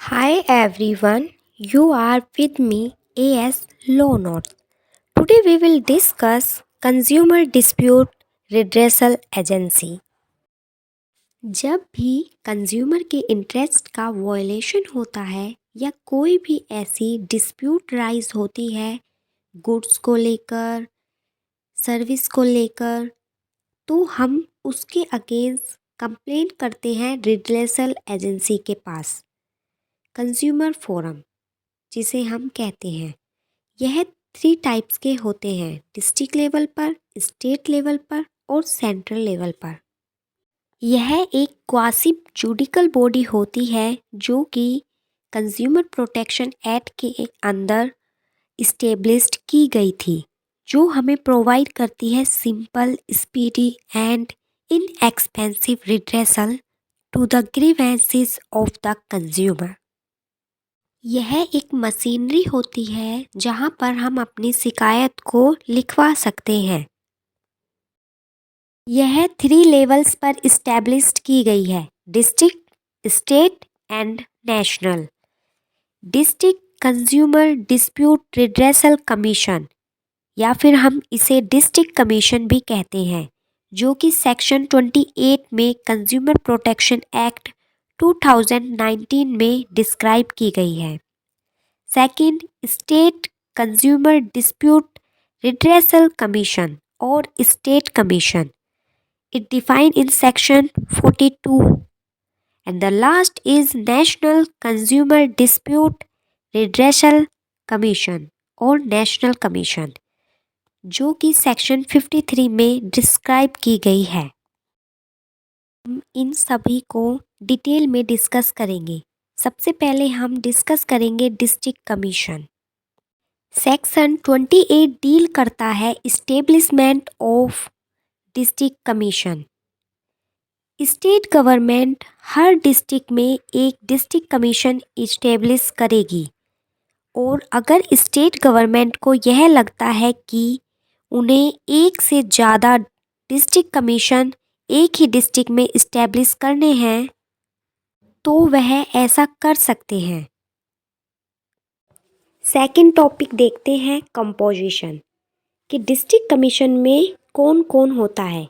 Hi everyone, you are with me AS Law Notes. Today we will discuss Consumer Dispute Redressal Agency. जब भी consumer के interest का violation होता है या कोई भी ऐसी डिस्प्यूट राइज होती है गुड्स को लेकर, सर्विस को लेकर, तो हम उसके अगेंस्ट कंप्लेंट करते हैं रिड्रेसल एजेंसी के पास। कंज्यूमर फोरम जिसे हम कहते हैं, यह 3 टाइप्स के होते हैं, डिस्ट्रिक्ट लेवल पर, स्टेट लेवल पर और सेंट्रल लेवल पर। यह एक क्वासी जुडिकल बॉडी होती है जो कि कंज्यूमर प्रोटेक्शन एक्ट के अंदर इस्टेब्लिश्ड की गई थी, जो हमें प्रोवाइड करती है simple, speedy and inexpensive redressal to the grievances of the consumer. यह एक मशीनरी होती है जहां पर हम अपनी शिकायत को लिखवा सकते हैं। यह 3 लेवल्स पर इस्टेब्लिश्ड की गई है, district, state and national. District consumer dispute redressal commission या फिर हम इसे डिस्ट्रिक्ट कमीशन भी कहते हैं, जो कि सेक्शन 28 में कंज्यूमर प्रोटेक्शन एक्ट 2019 में डिस्क्राइब की गई है। Second, state consumer dispute redressal commission और state commission, it defined in section 42, and the last is national consumer dispute redressal commission और national commission, जो कि सेक्शन 53 में डिस्क्राइब की गई है। हम इन सभी को डिटेल में डिस्कस करेंगे। सबसे पहले हम डिस्कस करेंगे डिस्ट्रिक्ट कमीशन। सेक्शन 28 डील करता है establishment of district commission. State government her district में एक डिस्ट्रिक्ट कमीशन इस्टेब्लिश करेगी, और अगर स्टेट गवर्नमेंट को यह लगता है कि उन्हें एक से ज़्यादा डिस्ट्रिक्ट कमीशन एक ही डिस्ट्रिक्ट में इस्टेब्लिश करने हैं तो वह ऐसा कर सकते हैं। सेकंड टॉपिक देखते हैं कंपोजिशन, कि डिस्ट्रिक्ट कमीशन में कौन कौन होता है।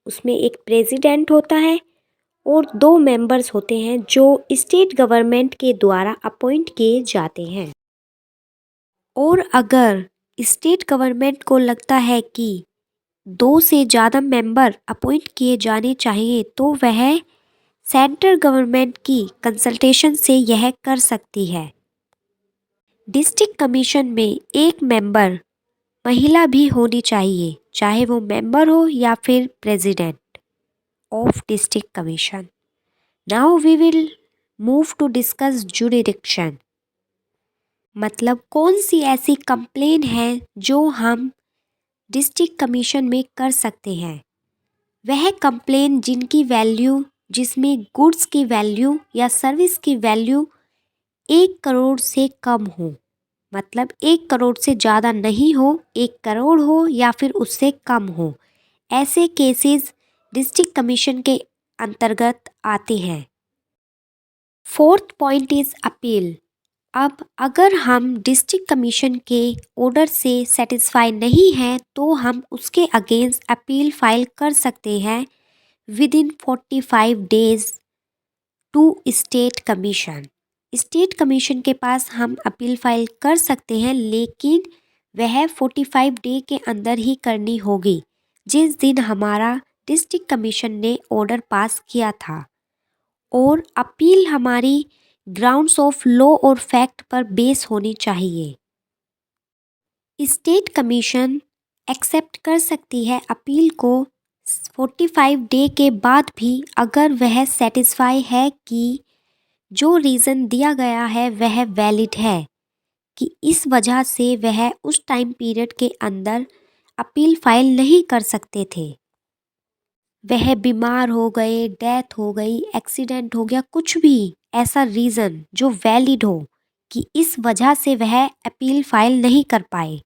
उसमें एक प्रेसिडेंट होता है और 2 मेंबर्स होते हैं जो स्टेट गवर्नमेंट के द्वारा अपॉइंट किए जाते हैं। और अगर स्टेट गवर्नमेंट को लगता है कि 2 से ज़्यादा मेंबर अपॉइंट किए जाने चाहिए तो वह सेंट्रल गवर्नमेंट की कंसल्टेशन से यह कर सकती है। डिस्ट्रिक्ट कमीशन में एक मेंबर महिला भी होनी चाहिए, चाहे वो मेंबर हो या फिर president of district commission. Now we will move to discuss jurisdiction, मतलब कौन सी ऐसी कंप्लेन है जो हम डिस्ट्रिक्ट कमीशन में कर सकते हैं। वह कंप्लेन जिनकी वैल्यू, जिसमें गुड्स की वैल्यू या सर्विस की वैल्यू 1 करोड़ से कम हो, मतलब 1 करोड़ से ज़्यादा नहीं हो, 1 करोड़ हो या फिर उससे कम हो, ऐसे केसेस डिस्ट्रिक्ट कमीशन के अंतर्गत आते हैं। Fourth point is appeal. अब अगर हम डिस्ट्रिक्ट कमीशन के ऑर्डर से सेटिस्फाई नहीं हैं तो हम उसके अगेंस्ट अपील फाइल कर सकते हैं within 45 days to state commission. State commission के पास हम अपील फाइल कर सकते हैं, लेकिन वह 45 डे के अंदर ही करनी होगी जिस दिन हमारा डिस्ट्रिक्ट कमीशन ने ऑर्डर पास किया था, और अपील हमारी ग्राउंड्स ऑफ लॉ और फैक्ट पर बेस होनी चाहिए। स्टेट कमीशन एक्सेप्ट कर सकती है अपील को 45 डे के बाद भी, अगर वह सेटिस्फाई है कि जो रीज़न दिया गया है वह वैलिड है, कि इस वजह से वह उस टाइम पीरियड के अंदर अपील फाइल नहीं कर सकते थे। वह बीमार हो गए, डेथ हो गई, एक्सीडेंट हो गया, कुछ भी ऐसा रीज़न जो वैलिड हो कि इस वजह से वह अपील फाइल नहीं कर पाए।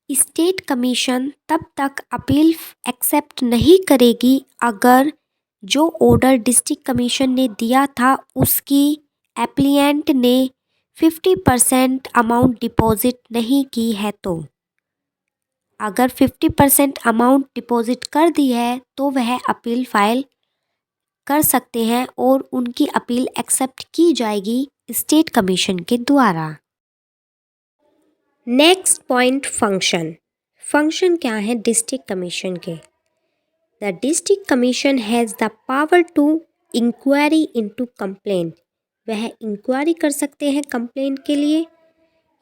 स्टेट कमीशन तब तक अपील एक्सेप्ट नहीं करेगी अगर जो ऑर्डर डिस्ट्रिक्ट कमीशन ने दिया था उसकी एप्लीएंट ने 50% अमाउंट डिपॉजिट नहीं की है तो अगर 50% अमाउंट डिपॉजिट कर दी है तो वह अपील फाइल कर सकते हैं और उनकी अपील एक्सेप्ट की जाएगी स्टेट कमीशन के द्वारा। Next point function. फंक्शन क्या है डिस्ट्रिक्ट कमीशन के? The district commission has the power to inquiry into complaint. वह इंक्वायरी कर सकते हैं कंप्लेंट के लिए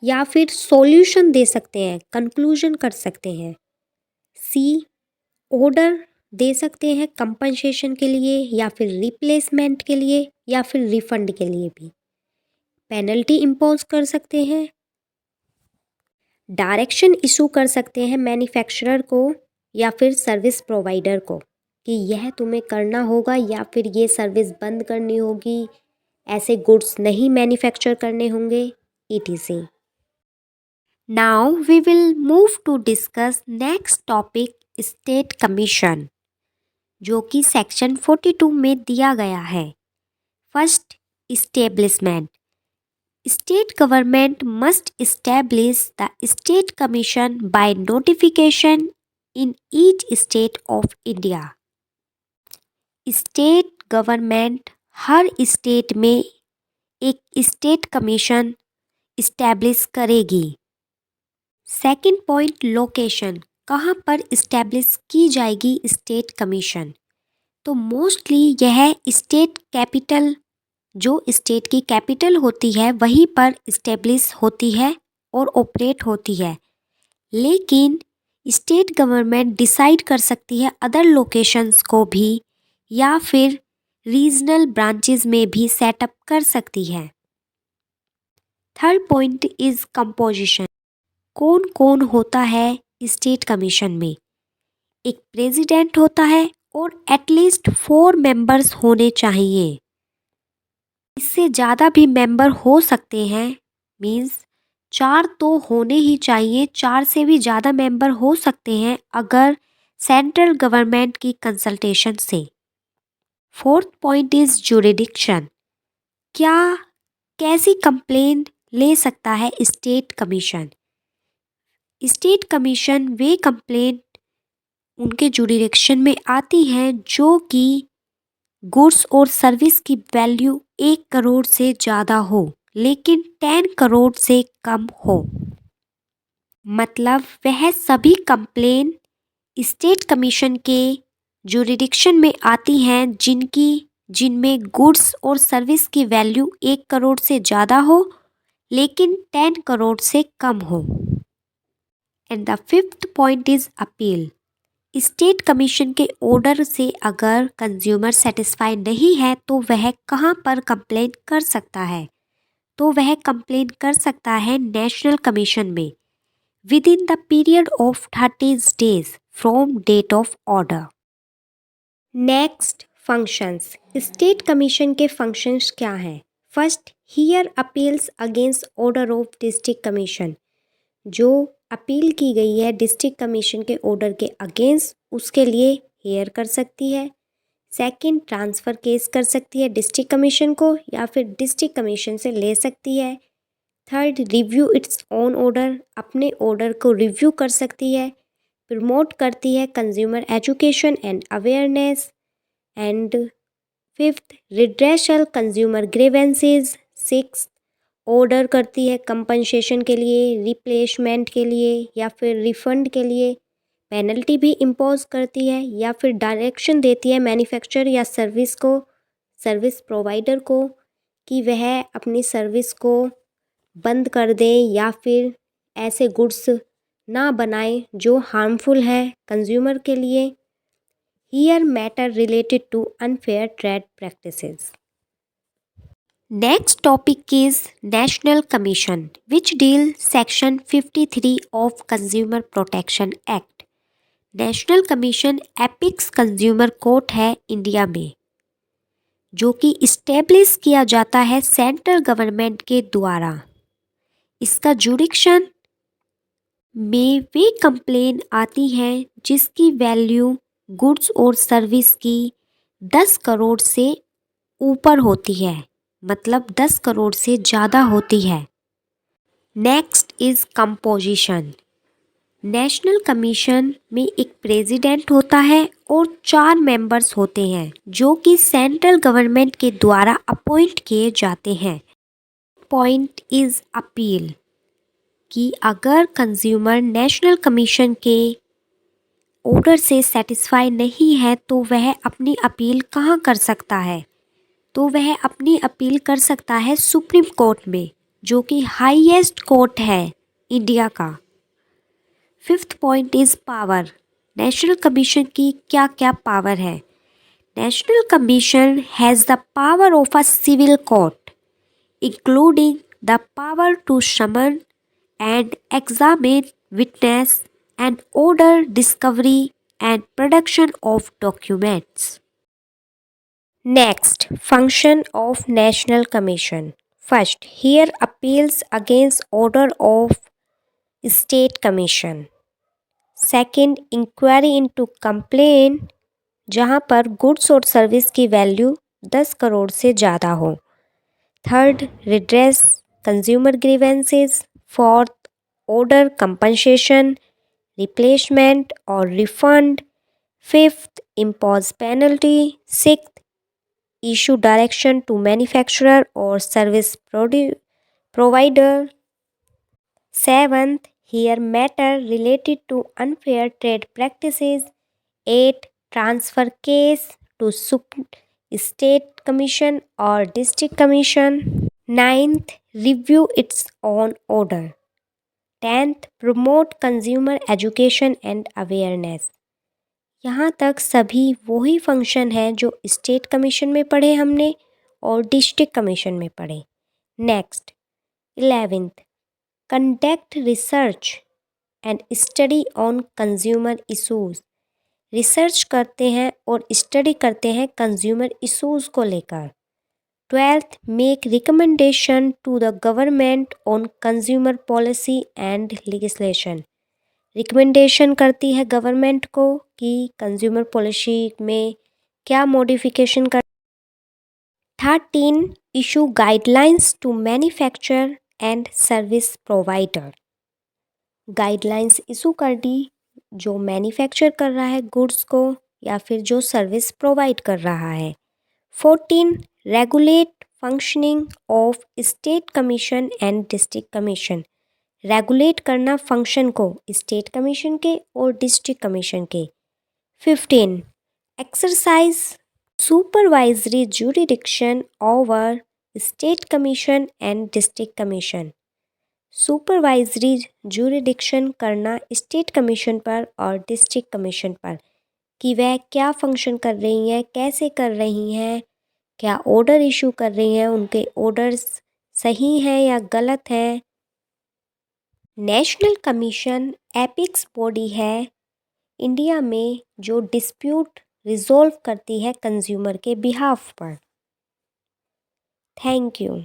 या फिर सॉल्यूशन दे सकते हैं, कंक्लूजन कर सकते हैं। सी, ऑर्डर दे सकते हैं कंपनसेशन के लिए या फिर रिप्लेसमेंट के लिए या फिर रिफंड के लिए भी। पेनल्टी इम्पोज कर सकते हैं। डायरेक्शन इशू कर सकते हैं मैन्युफैक्चरर को या फिर सर्विस प्रोवाइडर को कि यह तुम्हें करना होगा या फिर ये सर्विस बंद करनी होगी, ऐसे गुड्स नहीं मैन्युफैक्चर करने होंगे, etc. Now we will move to discuss next topic state commission, जो कि सेक्शन 42 में दिया गया है। First, establishment. State government must establish the state commission by notification in each state of India. State government her state में एक state commission establish करेगी। Second point, location. कहाँ पर इस्टेब्लिश की जाएगी स्टेट कमीशन? तो मोस्टली यह स्टेट कैपिटल, जो स्टेट की कैपिटल होती है वहीं पर इस्टेब्लिश होती है और ऑपरेट होती है, लेकिन स्टेट गवर्नमेंट डिसाइड कर सकती है अदर लोकेशंस को भी या फिर रीजनल ब्रांचेस में भी सेटअप कर सकती है। Third point is composition. कौन कौन होता है स्टेट कमीशन में? एक प्रेसिडेंट होता है और एटलीस्ट 4 मेंबर्स होने चाहिए। इससे ज़्यादा भी मेंबर हो सकते हैं, मीन्स 4 तो होने ही चाहिए, 4 से भी ज़्यादा मेंबर हो सकते हैं अगर सेंट्रल गवर्नमेंट की कंसल्टेशन से। Fourth point is jurisdiction. क्या कैसी कंप्लेंट ले सकता है स्टेट कमीशन? स्टेट कमीशन वे कंप्लेंट उनके जुरिडिक्शन में आती हैं जो कि गुड्स और सर्विस की वैल्यू 1 करोड़ से ज़्यादा हो लेकिन 10 करोड़ से कम हो। मतलब वह सभी कंप्लेन स्टेट कमीशन के जुरिडिक्शन में आती हैं जिनमें गुड्स और सर्विस की वैल्यू 1 करोड़ से ज़्यादा हो लेकिन 10 करोड़ से कम हो। And the fifth point is appeal. State commission के ऑर्डर से अगर कंज्यूमर सेटिस्फाई नहीं है तो वह कहाँ पर कंप्लेंट कर सकता है? तो वह कंप्लेंट कर सकता है नेशनल कमीशन में within the period of 30 days from date of order. Next, functions. State commission के फंक्शंस क्या हैं? First, hear appeals against order of district commission. जो अपील की गई है डिस्ट्रिक्ट कमीशन के ऑर्डर के अगेंस्ट, उसके लिए हेयर कर सकती है। सेकंड, ट्रांसफ़र केस कर सकती है डिस्ट्रिक्ट कमीशन को या फिर डिस्ट्रिक्ट कमीशन से ले सकती है। Third, review its own order, अपने ऑर्डर को रिव्यू कर सकती है। प्रमोट करती है consumer education and awareness. And fifth, redressal consumer grievances. Six, order करती है कंपनसेशन के लिए, रिप्लेसमेंट के लिए या फिर रिफंड के लिए। पेनल्टी भी इम्पोज करती है या फिर डायरेक्शन देती है मैन्युफैक्चरर या सर्विस प्रोवाइडर को कि वह अपनी सर्विस को बंद कर दें या फिर ऐसे गुड्स ना बनाए जो हार्मफुल है कंज्यूमर के लिए। Hear matter related to unfair trade practices. Next topic is National Commission, which deal Section 53 of Consumer Protection Act. National commission apex consumer court है इंडिया में, जो कि इस्टेब्लिश किया जाता है सेंट्रल गवर्नमेंट के द्वारा। इसका जुडिक्शन में वे कंप्लेन आती हैं जिसकी वैल्यू गुड्स और सर्विस की 10 करोड़ से ऊपर होती है मतलब 10 करोड़ से ज़्यादा होती है। Next is composition. National commission में एक प्रेसिडेंट होता है और 4 मेंबर्स होते हैं जो कि सेंट्रल गवर्नमेंट के द्वारा अपॉइंट किए जाते हैं। पॉइंट इज़ अपील कि अगर कंज्यूमर नेशनल कमीशन के ऑर्डर से सेटिस्फाई नहीं है तो वह अपनी अपील कहाँ कर सकता है? तो वह अपनी अपील कर सकता है सुप्रीम कोर्ट में, जो कि हाईएस्ट कोर्ट है इंडिया का। Fifth point is power. National commission की क्या क्या पावर है? National commission has the power of a civil court, including the power to summon and examine witness and order discovery and production of documents. Next, function of National Commission. First, hear appeals against order of State Commission. Second, inquiry into complaint जहाँ पर goods और service की value 10 crore से ज़्यादा हो। Third, redress consumer grievances. Fourth, order compensation, replacement or refund. Fifth, impose penalty. Sixth, issue direction to manufacturer or service provider. Seventh, hear matter related to unfair trade practices. Eighth, transfer case to state commission or district commission. Ninth, review its own order. 10th, promote consumer education and awareness. यहाँ तक सभी वही function हैं जो state commission में पढ़े हमने और डिस्ट्रिक्ट कमीशन में पढ़े। Next 11th, conduct research and study on consumer issues. Research करते हैं और स्टडी करते हैं कंज्यूमर इशूज़ को लेकर। 12th, make recommendation to the government on consumer policy and legislation. Recommendation करती है गवर्नमेंट को कि कंज्यूमर पॉलिसी में क्या मॉडिफिकेशन कर। 13, issue guidelines to manufacture and service provider. Guidelines issue कर दी जो मैन्युफैक्चर कर रहा है गुड्स को या फिर जो सर्विस प्रोवाइड कर रहा है। 14, regulate functioning of state commission and district commission. Regulate करना फंक्शन को स्टेट कमीशन के और डिस्ट्रिक्ट कमीशन के। 15, exercise supervisory jurisdiction over state commission and district commission. Supervisory jurisdiction करना स्टेट कमीशन पर और डिस्ट्रिक्ट कमीशन पर कि वह क्या फंक्शन कर रही हैं, कैसे कर रही हैं, क्या ऑर्डर इशू कर रही हैं, उनके ऑर्डर्स सही हैं या गलत हैं। नेशनल कमीशन एपिक्स बॉडी है इंडिया में जो डिस्प्यूट रिजॉल्व करती है कंज्यूमर के बिहाफ पर। Thank you.